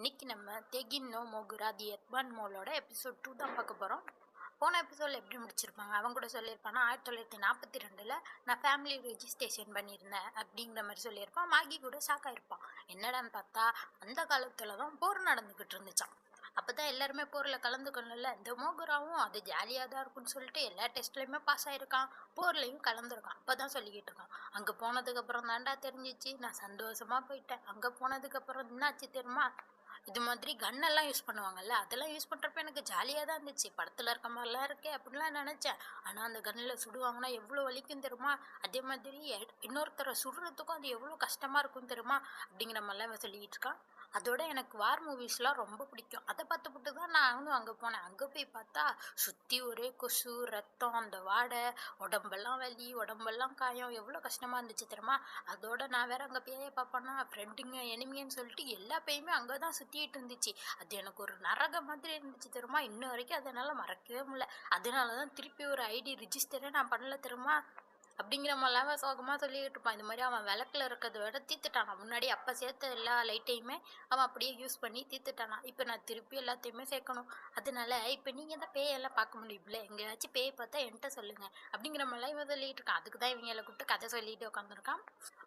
இன்னைக்கு நம்ம தெகின் நோ மோகுரா தி எத்பான் மோலோட எபிசோட் 2 தான் பார்க்க போகிறோம். போன எபிசோடில் எப்படி முடிச்சிருப்பாங்க, அவங்க கூட சொல்லியிருப்பானா 1942 நான் ஃபேமிலி ரெஜிஸ்ட்ரேஷன் பண்ணியிருந்தேன் அப்படிங்கிற மாதிரி சொல்லியிருப்பான். மாகி கூட ஷாக் ஆயிருப்பான். என்னடான்னு பார்த்தா அந்த காலத்தில் தான் போர் நடந்துக்கிட்டு இருந்துச்சான். அப்போ தான் எல்லாருமே போரில் கலந்துக்கணும்ல. இந்த மோகுராவும் அது ஜாலியாக தான் இருக்குன்னு சொல்லிட்டு எல்லா டெஸ்ட்லையுமே பாஸ் ஆகிருக்கான், போர்லையும் கலந்துருக்கான். அப்போ தான் சொல்லிக்கிட்டு இருக்கான், அங்கே போனதுக்கப்புறம் தாண்டா தெரிஞ்சிச்சு நான் சந்தோஷமாக போயிட்டேன். அங்கே போனதுக்கப்புறம் என்னாச்சு தெரியுமா, இது மாதிரி கன்னெல்லாம் யூஸ் பண்ணுவாங்கல்ல, அதெல்லாம் யூஸ் பண்ணுறப்ப எனக்கு ஜாலியாக தான் இருந்துச்சு. படத்தில் இருக்க மாதிரிலாம் இருக்கே அப்படின்லாம் நினச்சேன். ஆனால் அந்த கன்னில் சுடுவாங்கன்னா எவ்வளோ வலிக்கும் தெரியுமா, அதே மாதிரி இன்னொருத்தரை சுடுறதுக்கும் அது எவ்வளோ கஷ்டமாக இருக்கும் தெரியுமா அப்படிங்கிற மாதிரிலாம் இவன் சொல்லிக்கிட்டு இருக்கான். அதோட எனக்கு வார் மூவிஸ்லாம் ரொம்ப பிடிக்கும். அதை பார்த்துப்புட்டு தான் நானும் அங்கே போனேன். அங்கே போய் பார்த்தா சுற்றி ஒரே கொசு, ரத்தம், அந்த வாடை, உடம்பெல்லாம் வலி, உடம்பெல்லாம் காயம், எவ்வளோ கஷ்டமாக இருந்துச்சு தெரியுமா. அதோட நான் வேற அங்கே பேயை பார்ப்பேன்னா ஃப்ரெண்டுங்க எனிமின்னு சொல்லிட்டு எல்லா பேயுமே அங்கே தான் சுற்றிட்டு இருந்துச்சு. அது எனக்கு ஒரு நரக மாதிரி இருந்துச்சு தெரியுமா. இன்ன வரைக்கும் அதனால் மறக்கவே முடியல. அதனால தான் திருப்பி ஒரு ஐடி ரிஜிஸ்டரே நான் பண்ணல தெரியுமா அப்படிங்கிற மாதிரிலாம் சோகமாக சொல்லிக்கிட்டு இருப்பான். இந்த மாதிரி அவன் விளக்கில் இருக்கிறத விட தீர்த்துட்டானா. முன்னாடி அப்போ சேர்த்த எல்லா லைட்டையுமே அவன் அப்படியே யூஸ் பண்ணி தீர்த்துட்டானா. இப்போ நான் திருப்பி எல்லாத்தையுமே சேர்க்கணும். அதனால இப்போ நீங்கள் தான் பேயெல்லாம் பார்க்க முடியும்ல, எங்கேயாச்சும் பேய் பார்த்தா என்கிட்ட சொல்லுங்கள் அப்படிங்கிற மாதிரிலாம் இவன் சொல்லிட்டு இருக்கான். அதுக்கு தான் இவங்களை கூப்பிட்டு கதை சொல்லிட்டு உட்காந்துருக்கான்.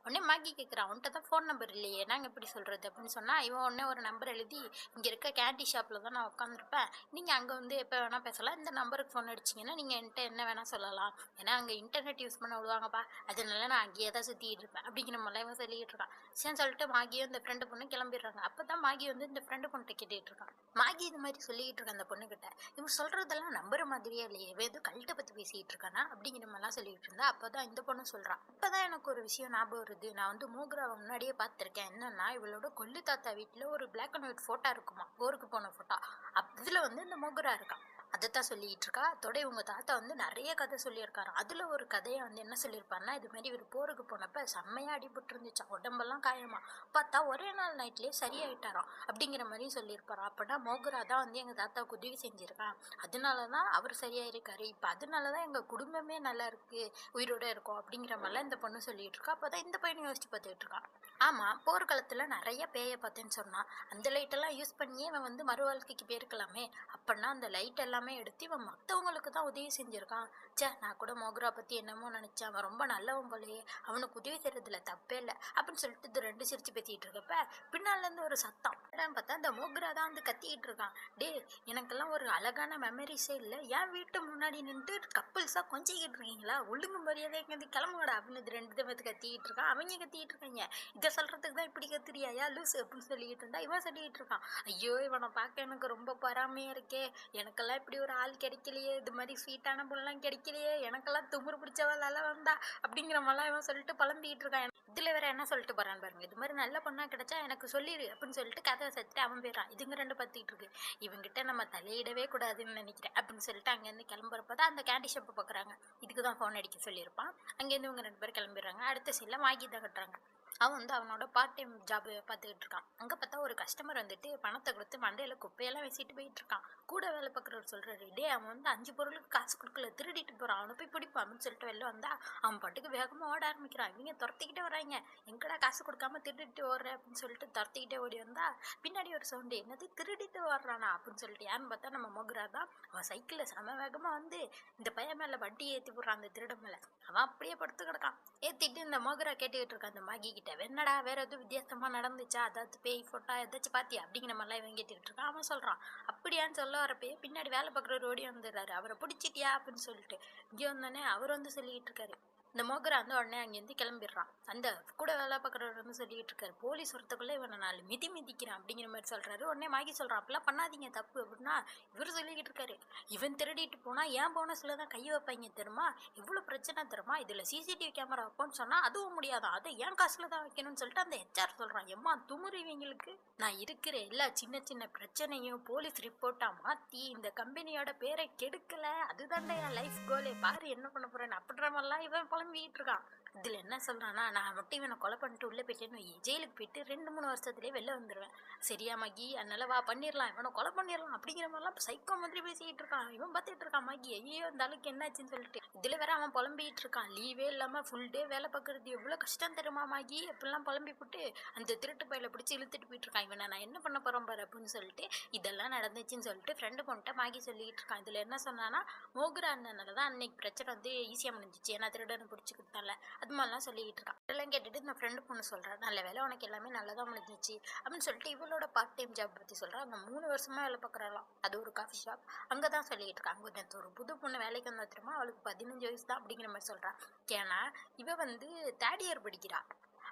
உடனே மாகி கேட்குறான், அவன்கிட்ட தான் ஃபோன் நம்பர் இல்லையே, நாங்கள் எப்படி சொல்கிறது அப்படின்னு சொன்னால், இவன் உடனே ஒரு நம்பர் எழுதி, இங்கே இருக்க கேண்டி ஷாப்பில் தான் நான் உட்காந்துருப்பேன், நீங்கள் அங்கே வந்து எப்போ வேணால் பேசலாம், இந்த நம்பருக்கு ஃபோன் அடிச்சிங்கன்னா நீங்கள் என்கிட்ட என்ன வேணால் சொல்லலாம், ஏன்னா அங்கே இன்டர்நெட் யூஸ் பண்ண விடுவாங்கப்பா, அதனால நான் அங்கேயே தான் சுற்றிட்டு இருப்பேன் அப்படிங்கிற மாதிரிலாம் இவன் சொல்லிக்கிட்டு இருக்கான். சரின்னு சொல்லிட்டு மாகியும் இந்த ஃப்ரெண்டு பொண்ணு கிளம்பிடுறாங்க. அப்போ தான் மாகி வந்து இந்த ஃப்ரெண்டு பொண்ணுகிட்ட கேட்டுட்டு இருக்கான். மாகி இது மாதிரி சொல்லிக்கிட்டு இருக்கான் அந்த பொண்ணுக்கிட்ட, இவன் சொல்கிறதெல்லாம் நம்புற மாதிரியே இல்லையே, எதுவும் கல்ட்டை பற்றி பேசிக்கிட்டு இருக்கானா அப்படிங்கிற மாதிரிலாம் சொல்லிக்கிட்டு இருந்தா. அப்போ தான் இந்த பொண்ணு சொல்கிறான், இப்போ தான் எனக்கு ஒரு விஷயம் ஞாபகம் வருது, நான் வந்து மோகுராவை முன்னாடியே பார்த்துருக்கேன். என்னன்னா இவளோட கொல்லு தாத்தா வீட்டில் ஒரு பிளாக் அண்ட் ஒயிட் ஃபோட்டோ இருக்குமா, போருக்கு போன ஃபோட்டோ, அதில் வந்து இந்த மோகுரா இருக்கான். அதைத்தான் சொல்லிக்கிட்டு இருக்கா. அதோட இவங்க தாத்தா வந்து நிறைய கதை சொல்லியிருக்காரு. அதில் ஒரு கதையை வந்து என்ன சொல்லியிருப்பாருன்னா, இது மாதிரி இவர் போருக்கு போனப்ப செம்மையாக அடிபட்டு இருந்துச்சான், உடம்பெல்லாம் காயமா, பார்த்தா ஒரே நாள் நைட்லேயே சரியாயிட்டாராம் அப்படிங்கிற மாதிரி சொல்லியிருப்பாராம். அப்படின்னா மோகுரா தான் வந்து எங்கள் தாத்தாவுக்கு உதவி செஞ்சுருக்கான், அதனால தான் அவர் சரியாயிருக்காரு, இப்போ அதனால தான் எங்கள் குடும்பமே நல்லா இருக்குது, உயிரோட இருக்கும் அப்படிங்கிற மாதிரிலாம் இந்த பொண்ணு சொல்லிட்டு இருக்கா. அப்போ தான் இந்த பையனை யோசிச்சு பார்த்துக்கிட்டு இருக்கான். ஆமாம், போர்க்காலத்தில் நிறைய பேயை பார்த்தேன்னு சொன்னான், அந்த லைட்டெல்லாம் யூஸ் பண்ணியே அவன் வந்து மறு வாழ்க்கைக்கு போயிருக்கலாமே, அப்படின்னா அந்த லைட் எல்லாமே எடுத்து இவன் மற்றவங்களுக்கு தான் உதவி செஞ்சுருக்கான். சே, நான் கூட மோகுரா பற்றி என்னமோ நினச்சேன், அவன் ரொம்ப நல்லவன் போலையே, அவனுக்கு உதவி செய்கிறதுல தப்பே இல்லை அப்படின்னு சொல்லிட்டு இது ரெண்டு சிரிச்சு பேசிக்கிட்டு இருக்கப்ப பின்னாலேருந்து ஒரு சத்தம் பார்த்தா இந்த மோகுரா தான் வந்து கத்திக்கிட்டு இருக்கான். டே, எனக்கெல்லாம் ஒரு அழகான மெமரிஸே இல்லை, என் வீட்டு முன்னாடி நின்று கப்புள்ஸாக கொஞ்சிக்கிட்டு இருக்கீங்களா, ஒழுங்கு மரியாதை எங்கேருந்து கிளம்புங்கடா அப்படின்னு இது ரெண்டு பேர்த்து கத்திக்கிட்டு இருக்கான். அவங்க கத்திக்கிட்டு இருக்காங்க, இதை சொல்கிறதுக்கு தான் இப்படி கத்துறியா லூஸ் அப்படின்னு சொல்லிக்கிட்டு இருந்தா. இவன் சொல்லிக்கிட்டு இருக்கான், ஐயோ இவனை பார்க்க எனக்கு ரொம்ப பொறாமையாக இருக்கே, எனக்கெல்லாம் இப்படி ஒரு ஆள் கிடைக்கலையே, இது மாதிரி ஸ்வீட்டான பொண்ணெல்லாம் கிடைக்கலையே, எனக்கெல்லாம் துமுறு பிடிச்சவளால வந்தா அப்படிங்கிற மாதிரிலாம் இவன் சொல்லிட்டு புலம்பிக்கிட்டு இருக்கான். இதில் வேற என்ன சொல்லிட்டு போறான்னு பாருங்க, இது மாதிரி நல்ல பொண்ணா கிடைச்சா எனக்கு சொல்லிடு அப்படின்னு சொல்லிட்டு கதை செத்துட்டு அவன் போயிடறான். இதுங்க ரெண்டு பத்திட்டு இருக்கு, இவங்கிட்ட நம்ம தலையிடவே கூடாதுன்னு நினைக்கிறேன் அப்படின்னு சொல்லிட்டு அங்கேருந்து கிளம்புறப்ப தான் அந்த கேண்டி ஷாப்பை பார்க்குறாங்க. இதுக்கு தான் ஃபோன் அடிக்க சொல்லியிருப்பான். அங்கேருந்து இவங்க ரெண்டு பேரும் கிளம்பிடுறாங்க. அடுத்த சைடில் மாகி தான் கட்டுறாங்க. அவன் வந்து அவனோட பார்ட் டைம் ஜாப் பார்த்துக்கிட்டு இருக்கான். அங்கே பார்த்தா ஒரு கஸ்டமர் வந்துட்டு பணத்தை கொடுத்து மண்டையில் குப்பையெல்லாம் வச்சுட்டு போயிட்டு இருக்கான். கூட வேலை பார்க்குறவர் சொல்கிறாரு, டே அவன் வந்து 5 பொருளுக்கு காசு கொடுக்கல, திருடிட்டு போகிறான், அவனை போய் பிடிப்பான் அப்படின்னு சொல்லிட்டு வெளில வந்தா அவன் பாட்டுக்கு வேகமாக ஓட ஆரம்பிக்கிறான். இவங்க துரத்திக்கிட்டே வராங்க, எங்கடா காசு கொடுக்காம திருடிட்டு ஓடுற அப்படின்னு சொல்லிட்டு துரத்திக்கிட்டே ஓடி வந்தா பின்னாடி ஒரு சவுண்டு, என்னது திருடிட்டு ஓடுறானா அப்படின்னு சொல்லிட்டு யாருன்னு பார்த்தா நம்ம மோகுரா தான். அவன் சைக்கிளில் செம வேகமாக வந்து இந்த பையன் மேலே வண்டி ஏற்றி போடுறான், அந்த திருட மேலே. அவன் அப்படியே படுத்து கிடக்கான். ஏற்றிட்டு இந்த மோகுரா கேட்டுக்கிட்டு இருக்கான் அந்த மாகி கிட்ட, என்னடா வேற எதுவும் வித்தியாசமா நடந்துச்சா, அதாவது பேய் ஃபோட்டோ ஏதாச்சும் பார்த்தியா அப்படிங்கிற மாதிரிலாம் இவன் கேட்டுக்கிட்டு இருக்கான். அவன் சொல்கிறான், அப்படியான்னு சொல்ல வரப்பே பின்னாடி வேலை பார்க்குறவர் ஓடி வந்துடுறாரு, அவரை பிடிச்சிட்டியா அப்படின்னு சொல்லிட்டு. இங்கே வந்தோடனே அவர் வந்து சொல்லிக்கிட்டு இருக்காரு, இந்த மோகுரா வந்து உடனே அங்கேருந்து கிளம்பிடுறான். அந்த கூட வேலை பார்க்குறவர் வந்து சொல்லிட்டு இருக்காரு, போலீஸ் வரத்துக்குள்ளே இவனை 4 மிதி மிதிக்கிறான் அப்படிங்கிற மாதிரி சொல்கிறாரு. உடனே மாகி சொல்கிறான், அப்படிலாம் பண்ணாதீங்க தப்பு அப்படின்னா இவர் சொல்லிக்கிட்டு இருக்காரு, இவன் திருடிட்டு போனால் ஏன் போனஸில் தான் கை வைப்பாங்க தெரியுமா, இவ்வளோ பிரச்சனை தெரியுமா, இதில் சிசிடிவி கேமரா வைப்போன்னு சொன்னால் அதுவும் முடியாதான், அதை ஏன் காசில் தான் வைக்கணும்னு சொல்லிட்டு அந்த ஹெச்ஆர் சொல்கிறான். எம்மா துமுறிவங்களுக்கு நான் இருக்கிற எல்லா சின்ன சின்ன பிரச்சனையும் போலீஸ் ரிப்போர்ட்டாக மாற்றி இந்த கம்பெனியோட பேரை கெடுக்கலை, அதுதான்டா என் லைஃப் கோலே, பாரு என்ன பண்ண போகிறேன்னு அப்படின்ற மாதிரிலாம் இவன் புலம்பிக்கிட்டு இருக்கான். இதில் என்ன சொல்கிறான்னா, நான் மட்டும் இவனை கொலை பண்ணிட்டு உள்ளே போயிட்டேன்னு ஜெயிலுக்கு போயிட்டு 2-3 வருஷத்துலேயே வெளில வந்துடுவேன். சரியா மகி, அதனால வா பண்ணிடலாம், இவனை கொலை பண்ணிடலாம் அப்படிங்கிற மாதிரிலாம் சைக்கோ மாதிரி பேசிக்கிட்டு இருக்கான். இவன் பார்த்துட்டு இருக்கான் மகி, ஐயோ இந்த அளவுக்கு என்னாச்சுன்னு சொல்லிட்டு. இதில் வேற அவன் புலம்பிக்கிட்டு இருக்கான். லீவே இல்லாமல் ஃபுல் டே வேலை பார்க்குறது எவ்வளோ கஷ்டம் தெரியுமா மகி அப்படிலாம் புலம்பி போட்டு அந்த திருட்டு பையில பிடிச்சி இழுத்துட்டு போயிட்டு இருக்கான். இவனை நான் என்ன பண்ண போகிறேன் பாரு அப்படின்னு சொல்லிட்டு இதெல்லாம் நடந்துச்சுன்னு சொல்லிட்டு ஃப்ரெண்டு பொண்ணுட்ட மாகி சொல்லிக்கிட்டு இருக்கான். இதில் என்ன சொன்னான்னா, மோகுரா அண்ணனால தான் அன்னைக்கு பிரச்சனை வந்து ஈஸியாக முடிஞ்சிச்சு, ஏன்னா திருடனை பிடிச்சி கொடுத்தால அது மாதிரிலாம் சொல்லிக்கிட்டு இருக்கான். இதெல்லாம் கேட்டுட்டு இந்த ஃப்ரெண்டு பொண்ணு சொல்கிறேன், நல்ல வேலை உனக்கு எல்லாமே நல்லதாக முடிஞ்சிச்சு அப்படின்னு சொல்லிட்டு இவளோட பார்ட் டைம் ஜாப் பற்றி சொல்கிறேன். அங்கே 3 வருஷமாக வேலை பார்க்குறாளாம், அது ஒரு காஃபி ஷாப். அங்கே தான் சொல்லிக்கிட்டு இருக்காங்க. நேற்று ஒரு புது பொண்ணு வேலைக்கு வந்தா தெரியுமா, அவளுக்கு 15 வயசு தான் அப்படிங்கிற மாதிரி சொல்கிறான். ஏன்னா இவ வந்து 3rd இயர் படிக்கிறா.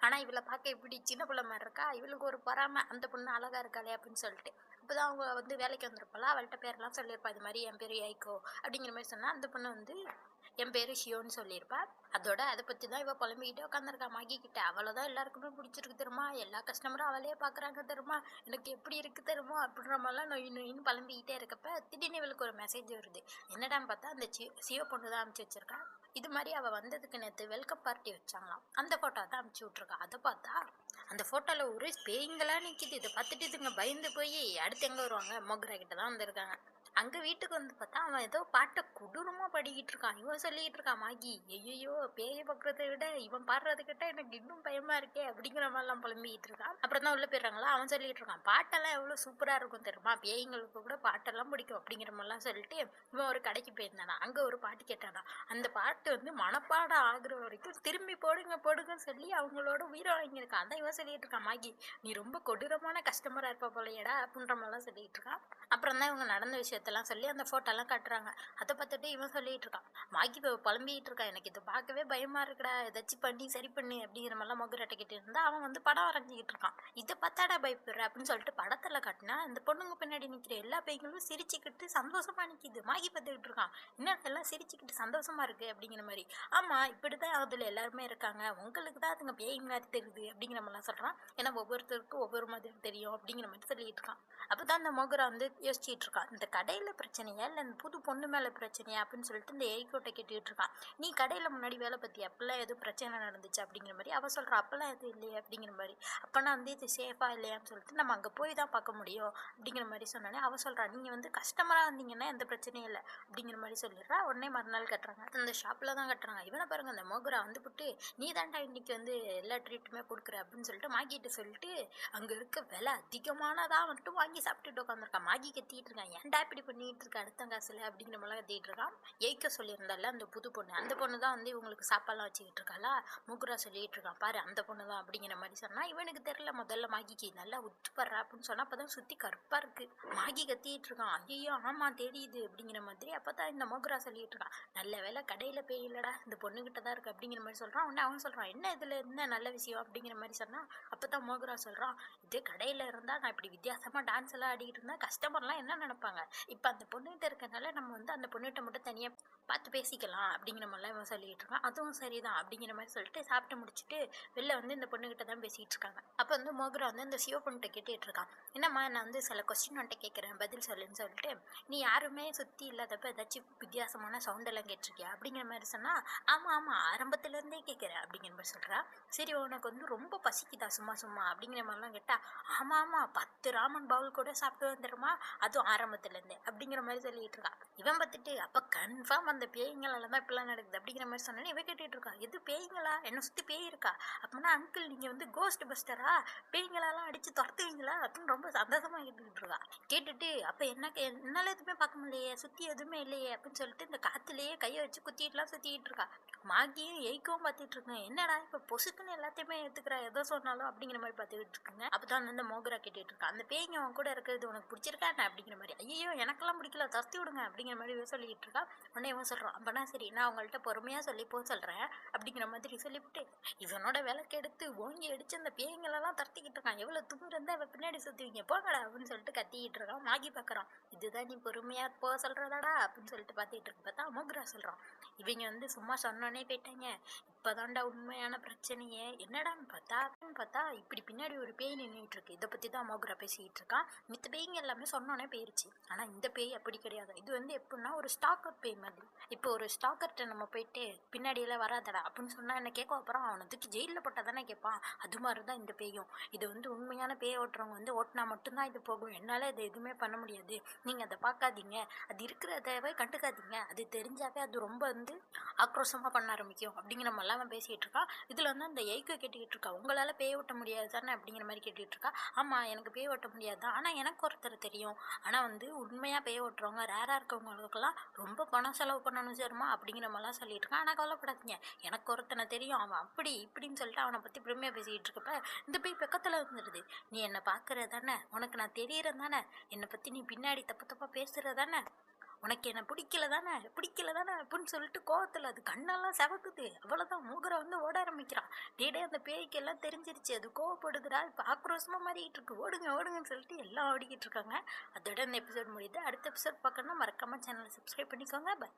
ஆனால் இவளை பார்க்க இப்படி சின்ன பிள்ளை மாதிரி இருக்கா. இவளுக்கு ஒரு பொறாமை, அந்த பொண்ணு அழகாக இருக்காளே அப்படின்னு சொல்லிட்டு. இப்போ தான் அவங்க வந்து வேலைக்கு வந்திருப்பாளா, அவள்கிட்ட பேரெல்லாம் சொல்லியிருப்பா. இது மாதிரி என் பேர் ஐக்கோ அப்படிங்கிற மாதிரி சொன்னால் அந்த பொண்ணு வந்து என் பேர் ஷியோன்னு சொல்லியிருப்பா. அதோட அதை பற்றி தான் இவள் புலம்பிக்கிட்டே உட்காந்துருக்கா மாகி கிட்ட. அவளை தான் எல்லாருக்குமே பிடிச்சிருக்கு தெரியுமா, எல்லா கஸ்டமரும் அவளே பார்க்குறாங்க தெரியுமா, எனக்கு எப்படி இருக்குது தெரியுமா அப்படின்ற மாதிரிலாம் நொயின்னு புலம்பிக்கிட்டே இருக்கப்ப திடீர்னு இவளுக்கு ஒரு மெசேஜ் வருது. என்னடான்னு பார்த்தா அந்த சியோ பொண்ணு தான் அனுப்பிச்சி வச்சிருக்கா. இது மாதிரி அவள் வந்ததுக்கு நேற்று வெல்கம் பார்ட்டி வச்சாங்களாம், அந்த ஃபோட்டோ தான் அனுப்பிச்சி விட்ருக்கா. அதை பார்த்தா அந்த ஃபோட்டோவில் ஒரு பேய்ங்களாக நிற்கிது. இதை பார்த்துட்டு இதுங்க பயந்து போய் அடுத்து எங்கே வருவாங்க, மோக்ரா கிட்ட தான் வந்திருக்காங்க. அங்கே வீட்டுக்கு வந்து பார்த்தா அவன் ஏதோ பாட்டை கொடூரமாக பாடிக்கிட்டு இருக்கான். இவன் சொல்லிக்கிட்டு இருக்கான் மாகி, ஐயோ பேயை பார்க்குறத விட இவன் பாடுறது கிட்ட எனக்கு இன்னும் பயமாக இருக்கே அப்படிங்கிற மாதிரிலாம் புலம்பிக்கிட்டு இருக்கான். அப்புறம் தான் உள்ளே போயிடுறாங்களா, அவன் சொல்லிட்டு இருக்கான் பாட்டெல்லாம் எவ்வளோ சூப்பராக இருக்கும் தெரியுமா, பேய்ங்களுக்கு கூட பாட்டெல்லாம் பிடிக்கும் அப்படிங்கிற மாதிரிலாம் சொல்லிட்டு இவன் ஒரு கடைக்கு போயிருந்தானா. அங்கே ஒரு பாட்டு கேட்டானா. அந்த பாட்டு வந்து மனப்பாடம் ஆகுற வரைக்கும் திரும்பி போடுங்க போடுங்கன்னு சொல்லி அவங்களோட உயிரை வாங்கியிருக்கான். அதான் இவன் சொல்லிட்டு இருக்கான் மாகி, நீ ரொம்ப கொடூரமான கஸ்டமராக இருப்பா போலையடா அப்படின்ற மாதிரிலாம் சொல்லிட்டு இருக்கான். அப்புறம் தான் இவங்க நடந்த விஷயத்தெல்லாம் சொல்லி அந்த ஃபோட்டோலாம் காட்டுறாங்க. அதை பார்த்துட்டு இவன் சொல்லிட்டு இருக்கான், மாகி புலம்பிக்கிட்டு இருக்கான், எனக்கு இதை பார்க்கவே பயமாக இருக்குடா, ஏதாச்சும் பண்ணி சரி பண்ணு அப்படிங்கிற மாதிரிலாம் மொகரட்டை கிட்ட இருந்தால் அவன் வந்து படம் வரைஞ்சிக்கிட்டு இருக்கான். இதை பார்த்தாடா பயப்படுற அப்படின்னு சொல்லிட்டு படத்தில் காட்டினா இந்த பொண்ணுங்க பின்னாடி நிற்கிற எல்லா பையங்களும் சிரிச்சுக்கிட்டு சந்தோஷமாக நிற்கிது. மாகி பார்த்துக்கிட்டு இருக்கான், இன்னும் எல்லாம் சிரிச்சுக்கிட்டு சந்தோஷமாக இருக்குது அப்படிங்கிற மாதிரி. ஆமாம் இப்படி தான் அதில் எல்லாருமே இருக்காங்க, உங்களுக்கு தான் அதுங்க பேய் மாதிரி தெரியுது அப்படிங்கிற மாதிரிலாம் சொல்கிறான். ஏன்னா ஒவ்வொருத்தருக்கும் ஒவ்வொரு மாதிரி தெரியும் அப்படிங்கிற மாதிரி சொல்லிட்டு இருக்கான். அப்போ தான் அந்த மொகரா வந்து யோசிச்சுட்டு இருக்கான், இந்த கடையில் பிரச்சனையா இல்லை இந்த புது பொண்ணு மேலே பிரச்சனையா அப்படின்னு சொல்லிட்டு இந்த எரிக்கோட்டை கேட்டுக்கிட்டு இருக்கான். நீ கடையில் முன்னாடி வேலை பற்றி அப்பெல்லாம் எதுவும் பிரச்சனை நடந்துச்சு அப்படிங்கிற மாதிரி அவள் சொல்கிறா. அப்பெல்லாம் எதுவும் இல்லையே அப்படிங்கிற மாதிரி. அப்போனா வந்து இது சேஃபாக இல்லையான்னு சொல்லிட்டு நம்ம அங்கே போய் தான் பார்க்க முடியும் அப்படிங்கிற மாதிரி சொன்னானே. அவள் சொல்கிறா, நீங்கள் வந்து கஸ்டமராக வந்தீங்கன்னா எந்த பிரச்சனையும் இல்லை அப்படிங்கிற மாதிரி சொல்லிடுறா. உடனே மறுநாள் கட்டுறாங்க, அந்த ஷாப்பில் தான் கட்டுறாங்க. இவனை பாருங்க, அந்த மோகரா வந்து போட்டு நீ தான்டா இன்னைக்கு வந்து எல்லா ட்ரீட்டுமே கொடுக்குற அப்படின்னு சொல்லிட்டு மாகிட்டு சொல்லிட்டு அங்கே இருக்க விலை அதிகமானதாக மட்டும் வாங்கி சாப்பிட்டுட்டு உட்காந்துருக்கான். மாகி கத்திட்டு இருக்கான், ஏன்டா இப்படி பண்ணிட்டு இருக்க அடுத்த காசுல அப்படிங்கிற மாதிரிலாம் கத்திட்டு இருக்கான். ஏய்க்க சொல்லியிருந்தால அந்த புது பொண்ணு, அந்த பொண்ணு தான் வந்து இவங்களுக்கு சாப்பாடுலாம் வச்சுக்கிட்டு இருக்காளா. முகுரா சொல்லிட்டு இருக்கான், பாரு அந்த பொண்ணு தான் அப்படிங்கிற மாதிரி சொன்னா. இவனுக்கு தெரியல, முதல்ல மாகிக்கு நல்லா உத்து படுறா அப்படின்னு சொன்னா அப்பதான் சுத்தி கருப்பா இருக்கு. மாகி கத்திட்டு இருக்கான், ஐயோ ஆமா தெரியுது அப்படிங்கிற மாதிரி. அப்பதான் இந்த மோகுரா சொல்லிட்டு இருக்கான், நல்ல வேலை கடையில பேய் இல்லடா, இந்த பொண்ணுகிட்ட தான் இருக்கு அப்படிங்கிற மாதிரி சொல்றான். உடனே அவன் சொல்றான், என்ன இதுல என்ன நல்ல விஷயம் அப்படிங்கிற மாதிரி சொன்னா. அப்பதான் மோகுரா சொல்றான், இது கடையில இருந்தா நான் இப்படி வித்தியாசமா டான்ஸ் எல்லாம் ஆடிக்கிட்டு இருந்தா கஸ்டமர்லாம் என்ன நினைப்பாங்க, இப்ப அந்த பொண்ணுகிட்ட இருக்கனால நம்ம வந்து அந்த பொண்ணுகிட்ட மட்டும் தனியா பார்த்து பேசிக்கலாம் அப்படிங்கிற மாதிரிலாம் இவன் சொல்லிட்டு இருக்கான். அதுவும் சரிதான் அப்படிங்கிற மாதிரி சொல்லிட்டு சாப்பிட்டு முடிச்சுட்டு வெளில வந்து இந்த பொண்ணுகிட்ட தான் பேசிட்டு இருக்காங்க. அப்போ வந்து மோகரா வந்து இந்த சிவ பொண்ணுகிட்ட கேட்டுட்டு இருக்கான், என்னம்மா நான் வந்து சில கொஸ்டின் வந்துட்டு கேட்குறேன் பதில் சொல்லுன்னு சொல்லிட்டு. நீ யாருமே சுற்றி இல்லாதப்ப ஏதாச்சும் வித்தியாசமான சவுண்டெல்லாம் கேட்டிருக்கியா அப்படிங்கிற மாதிரி சொன்னா. ஆமாம் ஆமாம் ஆரம்பத்துலேருந்தே கேட்குறேன் அப்படிங்கிற மாதிரி சொல்கிறா. சரி உனக்கு வந்து ரொம்ப பசிக்குதா சும்மா சும்மா அப்படிங்கிற மாதிரிலாம் கேட்டா. ஆமாம் ஆமாம் 10 ராமன் பவுல் கூட சாப்பிட்டு வந்துடுமா, அதுவும் ஆரம்பத்துலேருந்தே அப்படிங்கிற மாதிரி சொல்லிட்டு இருக்கா. இவன் பார்த்துட்டு அப்போ கன்ஃபார்ம் அந்த பேய்ங்களால தான் இப்படிலாம் நடக்குது அப்படிங்கிற மாதிரி சொன்னேன்னு இவன் கேட்டுட்டு இருக்கா. எது பேய்ங்களா, என்னை சுற்றி பேய் இருக்கா, அப்படின்னா அங்கிள் நீங்கள் வந்து கோஸ்ட் பஸ்டரா, பேய்ங்களெல்லாம் அடித்து துரத்துவீங்களா அப்படின்னு ரொம்ப சந்தோஷமாக கேட்டுக்கிட்டு இருக்கா. கேட்டுட்டு அப்போ என்னால் எதுவுமே பார்க்க முடியலையே, சுற்றி எதுவுமே இல்லையே அப்படின்னு சொல்லிட்டு இந்த காற்றுலேயே கையை வச்சு குத்திட்டுலாம் சுற்றிக்கிட்டு இருக்கா. மாகியும் எய்க்கவும் பார்த்துட்டு இருக்கேன், என்னடா இப்போ பொசுக்குன்னு எல்லாத்தையுமே ஏற்றுக்கிறா எதோ சொன்னாலும் அப்படிங்கிற மாதிரி பார்த்துக்கிட்டு இருக்குங்க. அப்போ தான் வந்து மோகரா கேட்டுட்டு இருக்கா, அந்த பேய்ங்க அவன் கூட இருக்கிறது உனக்கு பிடிச்சிருக்கா என்ன அப்படிங்கிற மாதிரி. ஐயோ எனக்கெல்லாம் பிடிக்கல, துரத்தி விடுங்க அப்படிங்கிற மாதிரி சொல்லிக்கிட்டு இருக்கா. உடனே இவன் சொல்கிறான், அப்போனா சரி நான் அவங்கள்ட்ட பொறுமையாக சொல்லி போக சொல்கிறேன் அப்படிங்கிற மாதிரி சொல்லிவிட்டு இவனோட விளக்கு எடுத்து ஓங்கி அடித்து அந்த பேய்ங்களெல்லாம் துரத்திக்கிட்டு இருக்கான். எவ்வளோ தும்பு இருந்தால் அவன் பின்னாடி சுற்றுவீங்க போங்கடா அப்படின்னு சொல்லிட்டு கத்திக்கிட்டு இருக்கான். மாகி பார்க்குறான், இதுதான் நீ பொறுமையாக போக சொல்கிறதாடா அப்படின்னு சொல்லிட்டு பார்த்துக்கிட்டு இருக்கு. பார்த்தா மோகரா சொல்கிறான், இவங்க வந்து சும்மா சொன்னோன்னே போயிட்டாங்க, இப்போதான்டா உண்மையான பிரச்சனையே என்னடான்னு பார்த்தா இப்படி பின்னாடி ஒரு பேய் நின்றுட்டு இருக்கு. இதை பற்றி தான் மோகரா பேசிக்கிட்டு இருக்கான். மித்த பேய்ங்க எல்லாமே சொன்னோன்னே போயிருச்சு. ஆனால் இந்த பேய் அப்படி கிடையாது. இது வந்து எப்படின்னா ஒரு ஸ்டாக்கர் பேய் மாதிரி. இப்போ ஒரு ஸ்டாக்கர்கிட்ட நம்ம போயிட்டு பின்னாடியெல்லாம் வராதடா அப்படின்னு சொன்னால் என்ன கேட்க, அப்புறம் அவனை தூக்கி ஜெயிலில் போட்டால் தானே கேட்பான். அது மாதிரி தான் இந்த பேயும். இது வந்து உண்மையான பேய் ஓட்டுறவங்க வந்து ஓட்டினா மட்டும்தான் இது போகும். என்னால் இதை எதுவுமே பண்ண முடியாது. நீங்கள் அதை பார்க்காதீங்க, அது இருக்கிறதவே கண்டுக்காதீங்க, அது தெரிஞ்சாவே அது ரொம்ப வந்து ஆக்ரோஷமாக பண்ண ஆரம்பிக்கும் அப்படிங்கிற மாதிரிலாம் பேசிகிட்டு இருக்கா. இதில் வந்து அந்த எய்க்கோ கேட்டுக்கிட்டு இருக்கா, உங்களால் பேய் ஓட்ட முடியாது தானே அப்படிங்கிற மாதிரி கேட்டுக்கிட்டு இருக்கா. ஆமாம், எனக்கு பேய் ஓட்ட முடியாது தான், ஆனால் எனக்கு ஒருத்தர் தெரியும். ஆனால் வந்து உண்மையாக பேய் ஓட்டுறவங்க ரேராக இருக்கவங்களுக்கெல்லாம் ரொம்ப பணம் செலவு பண்ணணும் சரிமா அப்படிங்கிற மாதிரிலாம் சொல்லிட்டு இருக்கான். ஆனால் கவலைப்படாதீங்க, எனக்கு ஒருத்தனை தெரியும், அவன் அப்படி இப்படின்னு சொல்லிட்டு அவனை பற்றி பெருமையாக பேசிக்கிட்டு இருக்கப்ப இந்த பேய் பக்கத்தில் வந்துடுது. நீ என்னை பார்க்குற தானே, உனக்கு நான் தெரியுறேன் தானே, என்னை பற்றி நீ பின்னாடி தப்பாக பேசுகிற தானே, உனக்கு என்ன பிடிக்கல தானே அப்படின்னு சொல்லிட்டு கோவத்தில் அது கண்ணெல்லாம் செவக்குது. அவ்வளோதான், மூகரை வந்து ஓட ஆரம்பிக்கிறான். டேடே அந்த பேய்க்கு எல்லாம் தெரிஞ்சிருச்சு, அது கோவப்படுதுடா, இப்போ ஆக்ரோஷமாக மாறிக்கிட்டு இருக்கு, ஓடுங்க ஓடுங்கன்னு சொல்லிட்டு எல்லாம் ஓடிக்கிட்டு இருக்காங்க. அதோட இந்த எபிசோட் முடியுது. அடுத்த எபிசோட் பார்க்கணும்னா மறக்காமல் சேனலை சப்ஸ்கிரைப் பண்ணிக்கோங்க. பை.